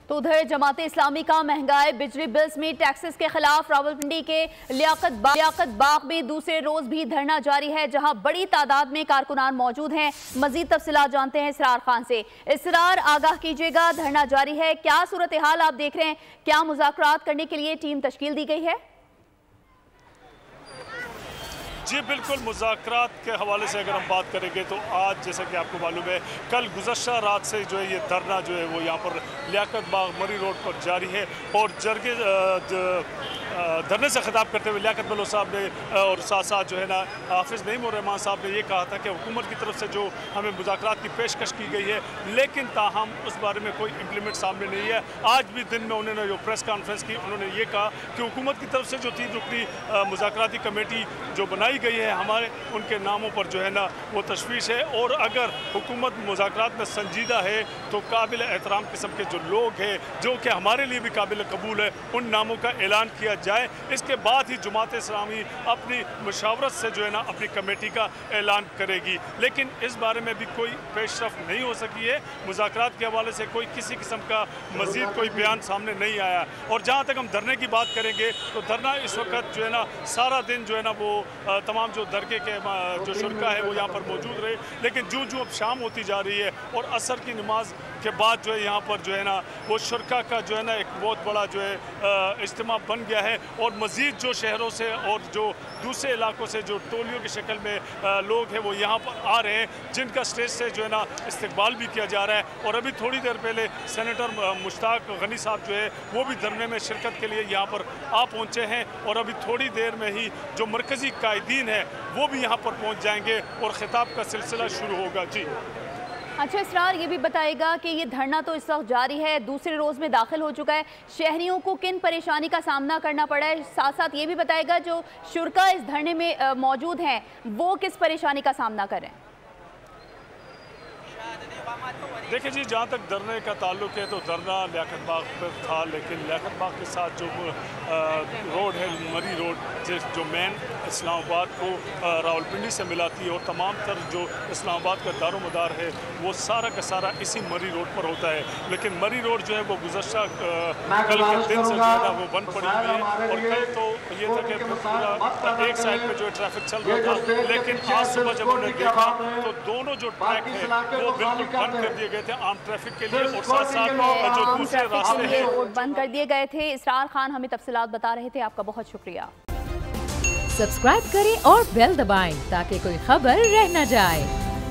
तो उधर जमात इस्लामी का महंगाई बिजली बिल्स में टैक्सेस के खिलाफ रावलपिंडी के लियाकत बाग में दूसरे रोज भी धरना जारी है, जहां बड़ी तादाद में कारकुनान मौजूद हैं। मजीद तफसीलात जानते हैं इसरार खान से। इसरार, आगाह कीजिएगा, धरना जारी है, क्या सूरत हाल आप देख रहे हैं? क्या मुज़ाकरात करने के लिए टीम तश्कील दी गई है? जी बिल्कुल, मुज़ाकरात के हवाले से अगर हम बात करेंगे तो आज जैसा कि आपको मालूम है, कल गुज़श्ता रात से जो है ये धरना जो है वो यहाँ पर लियाकत बाग मरी रोड पर जारी है। और धरने से खिताब करते हुए लियाकत बलो साहब ने और साथ साथ जो है ना हाफिज़ नईम रहमान साहब ने ये कहा था कि हुकूमत की तरफ से जो हमें मुज़ाकरात की पेशकश की गई है, लेकिन ताहम उस बारे में कोई इम्प्लीमेंट सामने नहीं है। आज भी दिन में उन्होंने जो प्रेस कॉन्फ्रेंस की, उन्होंने ये कहा कि हुकूमत की तरफ से जो 3 रुकनी मुज़ाकराती कमेटी जो बनाई गई है, हमारे उनके नामों पर जो है ना वो तशवीश है। और अगर हुकूमत मुज़ाकरात में संजीदा है तो काबिल एहतराम किस्म के जो लोग हैं, जो कि हमारे लिए भी काबिल कबूल है, उन नामों का ऐलान किया जाए। इसके बाद ही जमात इस्लामी अपनी मुशावरत से जो है ना अपनी कमेटी का ऐलान करेगी। लेकिन इस बारे में भी कोई पेशरफ नहीं हो सकी है। मुज़ाकरात के हवाले से कोई किसी किस्म का मज़ीद कोई बयान सामने नहीं आया। और जहाँ तक हम धरने की बात करेंगे तो धरना इस वक्त जो है ना सारा दिन जो है ना वो तमाम जो दरगे के जो शुरका है वो यहाँ पर मौजूद रहे। लेकिन जो जो अब शाम होती जा रही है और असर की नमाज के बाद जो है यहाँ पर जो है ना वो शुरका का जो है ना एक बहुत बड़ा जो है इज्तिमा बन गया है। और मज़ीद जो शहरों से और जो दूसरे इलाकों से जो टोलियों की शक्ल में लोग हैं वो यहाँ पर आ रहे हैं, जिनका स्टेज से जो है ना इस्तकबाल भी किया जा रहा है। और अभी थोड़ी देर पहले सेनेटर मुश्ताक गनी साहब जो है वो भी धरने में शिरकत के लिए यहाँ पर आ पहुँचे हैं। और अभी थोड़ी देर में ही जो मरकज़ी कायदीन है वो भी यहाँ पर पहुँच जाएंगे और खिताब का सिलसिला शुरू होगा। जी अच्छा इसरार, ये भी बताएगा कि ये धरना तो इस वक्त जारी है, दूसरे रोज़ में दाखिल हो चुका है, शहरियों को किन परेशानी का सामना करना पड़ा है? साथ साथ ये भी बताएगा जो शुरका इस धरने में मौजूद हैं वो किस परेशानी का सामना कर रहे हैं? देखिए जी, जहाँ तक धरने का ताल्लुक है तो धरना लियाकत बाग पर था, लेकिन लियाकत बाग के साथ जो रोड है मरी रोड, जो मेन इस्लामाबाद को रावलपिंडी से मिलाती है और तमाम तर जो इस्लामाबाद का दारोमदार है वो सारा का सारा इसी मरी रोड पर होता है। लेकिन मरी रोड जो है वो गुज़श्ता कल के दिन से जो है ना वो बंद पड़ी हुई है। और कल तो ये था कि पूरा एक साइड पे जो ट्रैफिक चल रहा था, लेकिन आज सुबह जब हमने देखा तो दोनों जो ट्रैक है वो बिल्कुल बंद कर दिए गए थे आम ट्रैफिक के लिए। और साथ साथ जो दूसरे रास्ते हैं बंद कर दिए गए थे। इसरार खान हमें तफसीलात बता रहे थे, आपका बहुत शुक्रिया। सब्सक्राइब करें और बेल दबाएं ताकि कोई खबर रह न जाए।